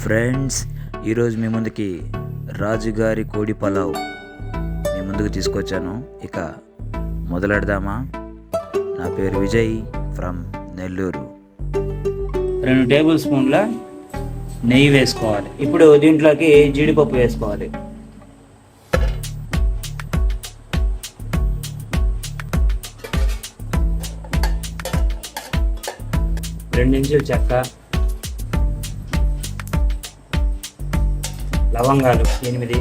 Friends, ఈరోజు మీ ముందుకి రాజుగారి కోడి పలావ్ మీ ముందుకు తీసుకొచ్చాను. ఇక మొదలెడదామా? నా పేరు విజయ్ ఫ్రమ్ నెల్లూరు. 2 టేబుల్ స్పూన్ల నెయ్యి వేసుకోవాలి. ఇప్పుడు దీంట్లోకి జీడిపప్పు వేసుకోవాలి. 2 ఇంచుల చెక్క, లవంగాలు 8,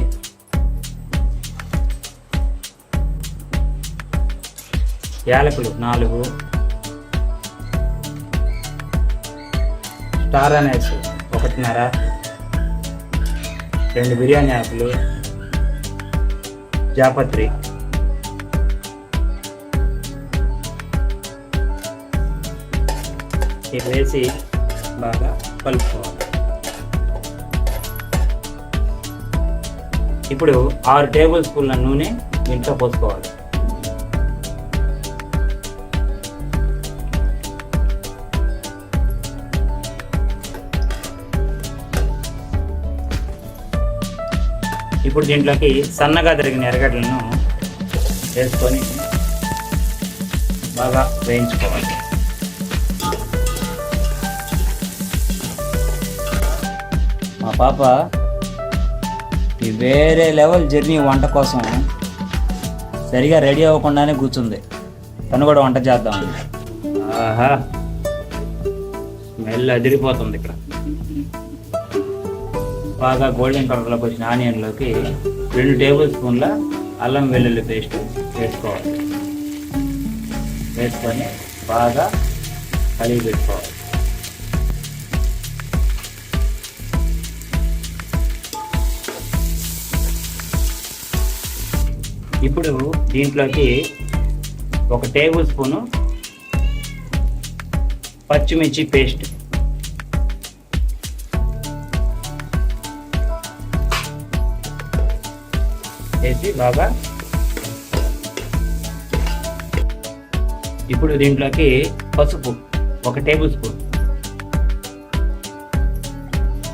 యాలకులు 4, స్టార్ అనైస్ 1.5, 2 బిర్యానీ ఆకులు, జాపత్రి, ఇది వేసి బాగా కలుపుకోవాలి. ఇప్పుడు 6 టేబుల్ స్పూన్ల నూనె దీంట్లో పోసుకోవాలి. ఇప్పుడు దీంట్లోకి సన్నగా తరిగిన ఎర్రగడ్డలను వేసుకొని బాగా వేయించుకోవాలి. మా పాప ఈ వేరే లెవెల్ జర్నీ వంట కోసం సరిగా రెడీ అవ్వకుండానే కూర్చుంది. తను కూడా వంట చేద్దాం. ఆహా, స్మెల్ అదిరిపోతుంది. ఇక్కడ బాగా గోల్డెన్ కలర్లోకి వచ్చిన ఆనియన్లోకి 2 టేబుల్ స్పూన్ల అల్లం వెల్లుల్లి పేస్ట్ వేసుకోవాలి. వేసుకొని బాగా కలిగి పెట్టుకోవాలి. ఇప్పుడు దీంట్లోకి 1 టేబుల్ స్పూను పచ్చిమిర్చి పేస్ట్, వేసి బాగా ఇప్పుడు దీంట్లోకి పసుపు 1 టేబుల్ స్పూన్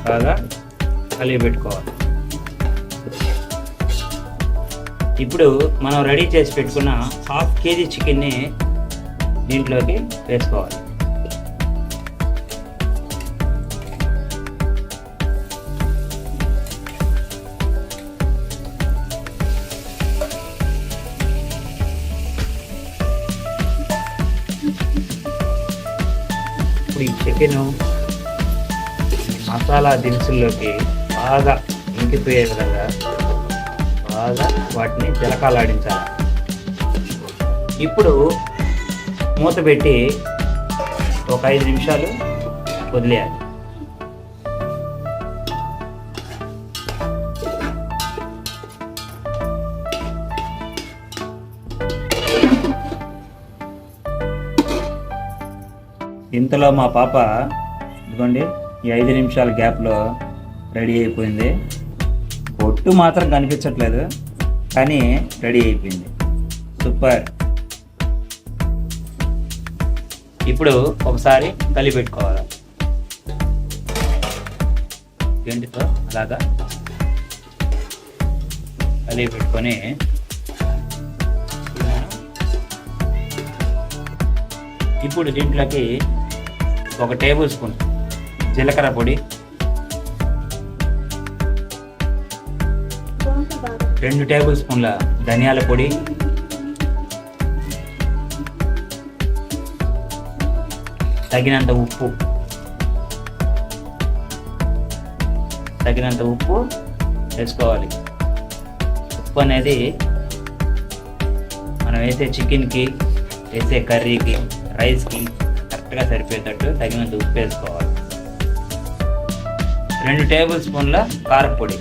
బాగా కలిగి పెట్టుకోవాలి. ఇప్పుడు మనం రెడీ చేసి పెట్టుకున్న 1/2 కేజీ చికెన్ని దీంట్లోకి వేసుకోవాలి. ఇప్పుడు ఈ చికెను మసాలా దినుసుల్లోకి బాగా ఇంకిపోయే విధంగా బాగా వాటిని జలకాలాడించాలి. ఇప్పుడు మూత పెట్టి ఒక 5 నిమిషాలు వదిలేయాలి. ఇంతలో మా పాప ఇదిగోండి ఈ 5 నిమిషాల గ్యాప్లో రెడీ అయిపోయింది. పొట్టు మాత్రం కనిపించట్లేదు, కానీ రెడీ అయిపోయింది. సూపర్. ఇప్పుడు ఒకసారి కలిపి పెట్టుకోవాలి. గంటితో అలాగా కలిపి పెట్టుకొని ఇప్పుడు దీంట్లోకి 1 టేబుల్ స్పూన్ జీలకర్ర పొడి, 2 టేబుల్ స్పూన్ల ధనియాల పొడి, తగినంత ఉప్పు వేసుకోవాలి. ఉప్పు అనేది మనం వేసే చికెన్కి, వేసే కర్రీకి, రైస్కి కరెక్ట్గా సరిపోయేటట్టు తగినంత ఉప్పు వేసుకోవాలి. 2 టేబుల్ స్పూన్ల కారపొడి,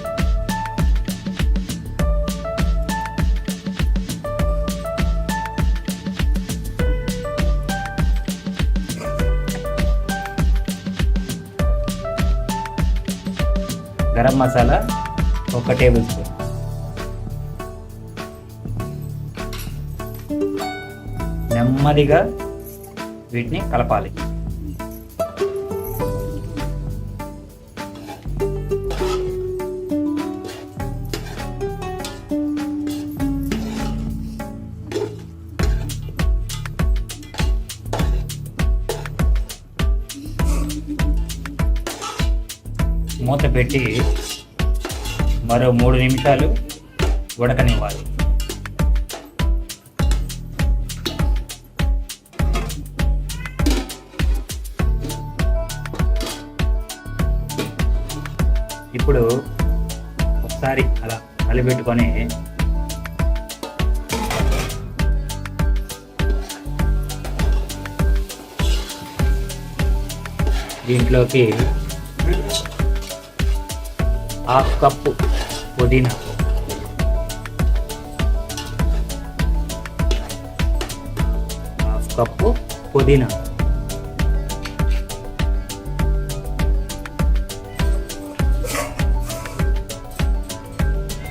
గరం మసాలా 1 టేబుల్ స్పూన్, నెమ్మదిగా వీటిని కలపాలి. మూత పెట్టి మరో 3 నిమిషాలు ఉడకనివ్వాలి. ఇప్పుడు ఒకసారి అలా కలిపెట్టుకొని దీంట్లోకి 1/2 కప్పు పుదీనా, 1/2 కప్పు పుదీనా,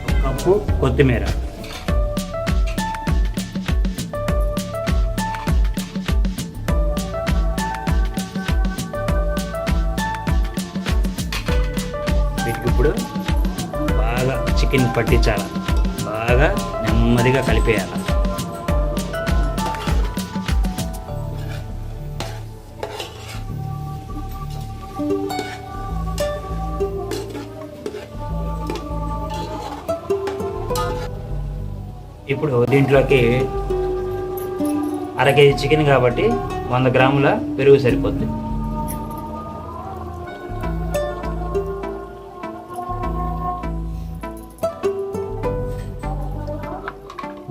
1 కప్పు కొత్తిమీర, ఇప్పుడు బాగా చికెన్ పట్టించాలి, బాగా నెమ్మదిగా కలిపేయాలి. ఇప్పుడు దీంట్లోకి 1/2 కేజీ చికెన్ కాబట్టి 100 గ్రాముల పెరుగు సరిపోద్ది.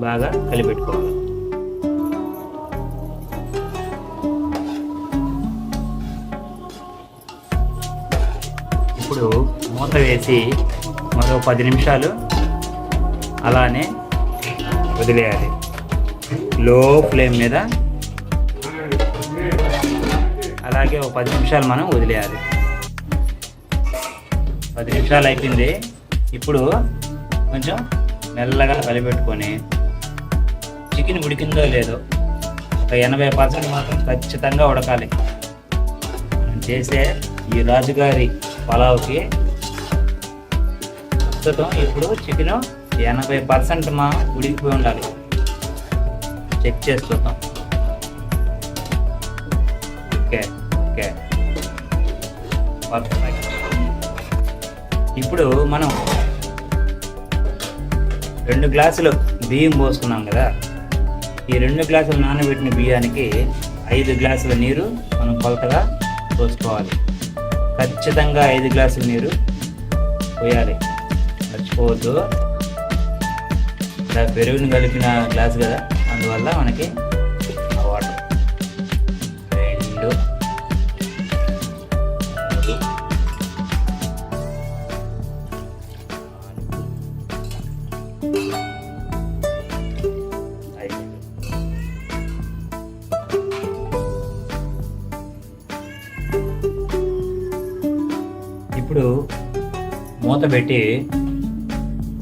బాగా కలిపెట్టుకోవాలి. ఇప్పుడు మూత వేసి మరో 10 నిమిషాలు అలానే వదిలేయాలి. లో ఫ్లేమ్ మీద అలాగే ఒక 10 నిమిషాలు మనం వదిలేయాలి. 10 నిమిషాలు అయిపోయింది. ఇప్పుడు కొంచెం మెల్లగా కలిపెట్టుకొని చికెన్ ఉడికిందో లేదో ఒక 80% మాత్రం ఖచ్చితంగా ఉడకాలి. మనం చేసే ఈ రాజుగారి పలావ్కి ప్రస్తుతం ఇప్పుడు చికెన్ 80% మా ఉడికిపోయి ఉండాలి. చెక్ చేసుకుందాం. Okay okay perfect. ఇప్పుడు మనం 2 గ్లాసులు బియ్యం పోసుకున్నాం కదా, ఈ 2 గ్లాసులు నానబెట్టిన బియ్యానికి 5 గ్లాసుల నీరు మనం కొలతగా పోసుకోవాలి. ఖచ్చితంగా 5 గ్లాసుల నీరు పోయాలి, మర్చిపోవద్దు. ఇలా పెరుగుని కలిపిన గ్లాసు కదా, అందువల్ల మనకి వాటర్ 2 ఇప్పుడు మూత పెట్టి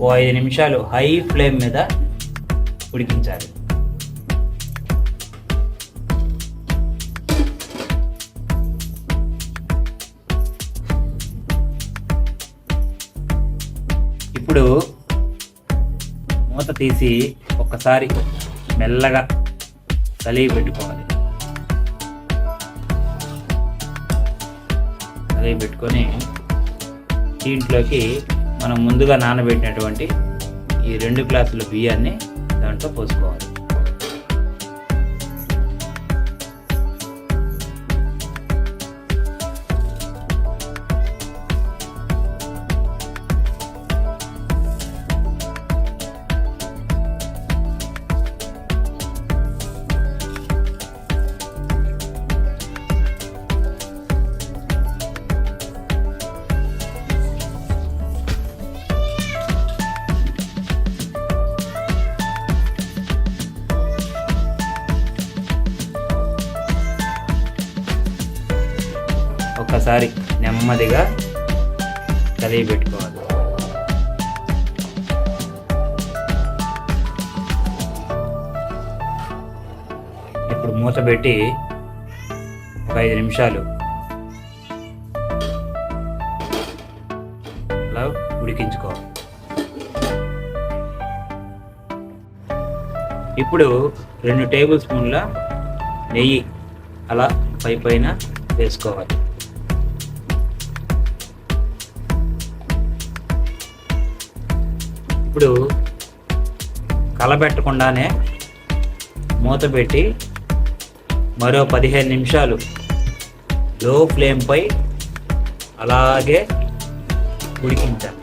ఓ 5 నిమిషాలు హై ఫ్లేమ్ మీద ఉడికించాలి. ఇప్పుడు మూత తీసి ఒక్కసారి మెల్లగా కలిగి పెట్టుకోవాలి. కలిగి పెట్టుకొని దీంట్లోకి మనం ముందుగా నానబెట్టినటువంటి ఈ 2 గ్లాసుల బియ్యాన్ని దాంట్లో పోసుకోవాలి. ఒక్కసారి నెమ్మదిగా కలిగి పెట్టుకోవాలి. ఇప్పుడు మూత పెట్టి ఒక 5 నిమిషాలు అలా ఉడికించుకోవాలి. ఇప్పుడు 2 టేబుల్ స్పూన్ల నెయ్యి అలా పైన వేసుకోవాలి. ఇప్పుడు కలబెట్టకుండానే మూత పెట్టి మరో 15 నిమిషాలు లో ఫ్లేమ్పై అలాగే ఉడికించాలి.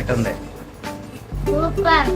ఎట్టుంది? సూపర్.